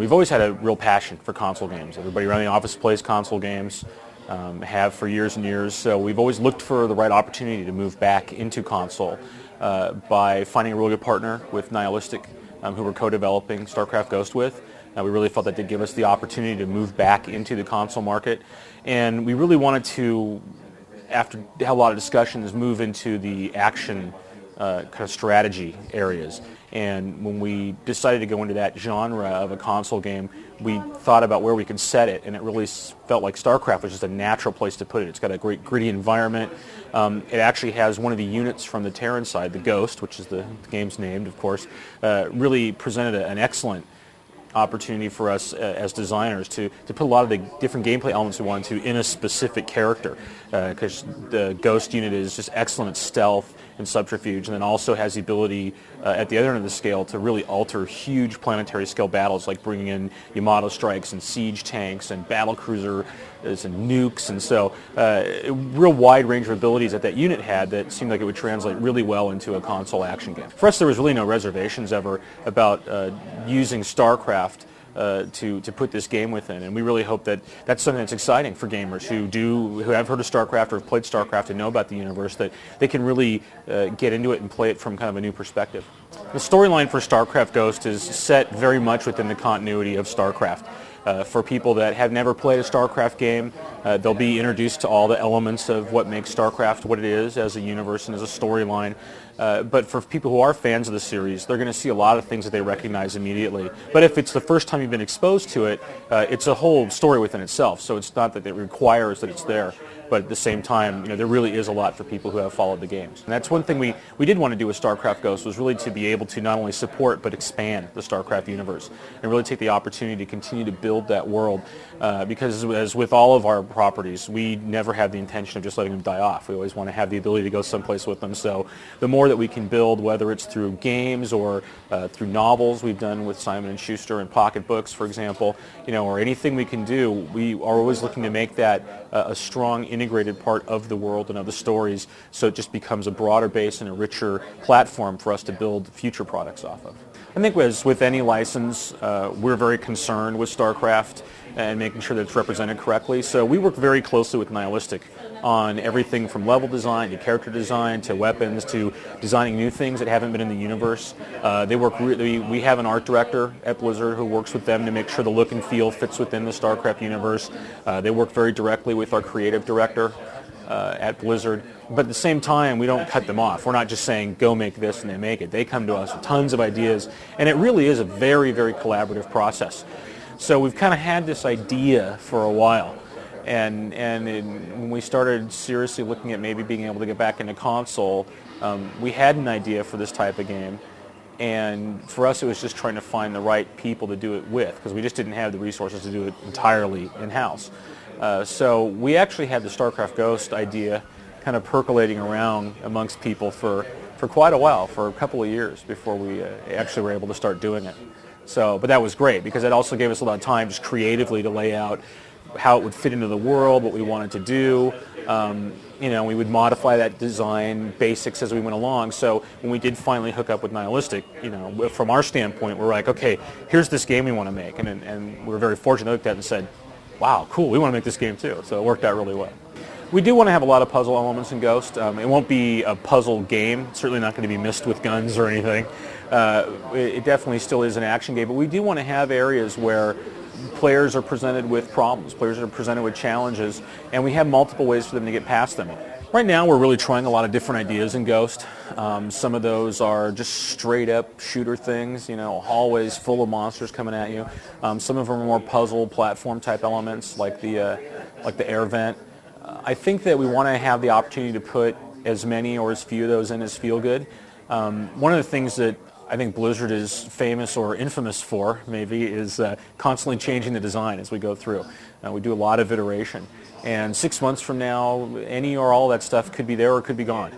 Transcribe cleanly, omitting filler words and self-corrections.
We've always had a real passion for console games. Everybody around the office plays console games, have for years and years, so we've always looked for the right opportunity to move back into console by finding a really good partner with Nihilistic, who we're co-developing StarCraft Ghost with. We really felt that did give us the opportunity to move back into the console market, and we really wanted to, after a lot of discussions, move into the action kind of strategy areas. And when we decided to go into that genre of a console game, we thought about where we could set it, and it really felt like StarCraft was just a natural place to put it. It's got a great gritty environment. It actually has one of the units from the Terran side, the Ghost, which is the game's named, of course, really presented an excellent opportunity for us as designers to put a lot of the different gameplay elements we wanted to in a specific character, because the Ghost unit is just excellent at stealth and subterfuge, and then also has the ability at the other end of the scale to really alter huge planetary scale battles, like bringing in Yamato strikes and siege tanks and battle cruisers and nukes, and so a real wide range of abilities that unit had that seemed like it would translate really well into a console action game. For us, there was really no reservations ever about using StarCraft to put this game within, and we really hope that that's something that's exciting for gamers who have heard of StarCraft or have played StarCraft and know about the universe, that they can really get into it and play it from kind of a new perspective. The storyline for StarCraft Ghost is set very much within the continuity of StarCraft. For people that have never played a StarCraft game, they'll be introduced to all the elements of what makes StarCraft what it is as a universe and as a storyline. But for people who are fans of the series, they're going to see a lot of things that they recognize immediately. But if it's the first time you've been exposed to it, it's a whole story within itself. So it's not that it requires that it's there, but at the same time, there really is a lot for people who have followed the games. And that's one thing we did want to do with StarCraft Ghost, was really to be able to not only support but expand the StarCraft universe and really take the opportunity to continue to build that world, because as with all of our properties, we never have the intention of just letting them die off. We always want to have the ability to go someplace with them. So the more that we can build, whether it's through games or through novels we've done with Simon & Schuster and pocket books, for example, or anything we can do, we are always looking to make that a strong integrated part of the world and of the stories, so it just becomes a broader base and a richer platform for us to build future products off of. I think as with any license, we're very concerned with StarCraft and making sure that it's represented correctly. So we work very closely with Nihilistic on everything from level design to character design to weapons to designing new things that haven't been in the universe. We have an art director at Blizzard who works with them to make sure the look and feel fits within the StarCraft universe. They work very directly with our creative director at Blizzard, but at the same time, we don't cut them off. We're not just saying, go make this, and they make it. They come to us with tons of ideas, and it really is a very, very collaborative process. So we've kind of had this idea for a while, and when we started seriously looking at maybe being able to get back into console, we had an idea for this type of game, and for us it was just trying to find the right people to do it with, because we just didn't have the resources to do it entirely in-house. So we actually had the StarCraft Ghost idea kind of percolating around amongst people for quite a while, for a couple of years before we actually were able to start doing it. But that was great, because it also gave us a lot of time just creatively to lay out how it would fit into the world, what we wanted to do. We would modify that design basics as we went along. So when we did finally hook up with Nihilistic, from our standpoint, we're like, okay, here's this game we want to make, and we were very fortunate to look at that and said, wow, cool, we want to make this game too. So it worked out really well. We do want to have a lot of puzzle elements in Ghost. It won't be a puzzle game. It's certainly not going to be missed with guns or anything. It definitely still is an action game, but we do want to have areas where players are presented with problems, players are presented with challenges, and we have multiple ways for them to get past them. Right now we're really trying a lot of different ideas in Ghost. Some of those are just straight up shooter things, hallways full of monsters coming at you. Some of them are more puzzle platform type elements, like the air vent. I think that we want to have the opportunity to put as many or as few of those in as feel good. One of the things that I think Blizzard is famous or infamous for, maybe, is constantly changing the design as we go through. We do a lot of iteration. And 6 months from now, any or all of that stuff could be there or could be gone.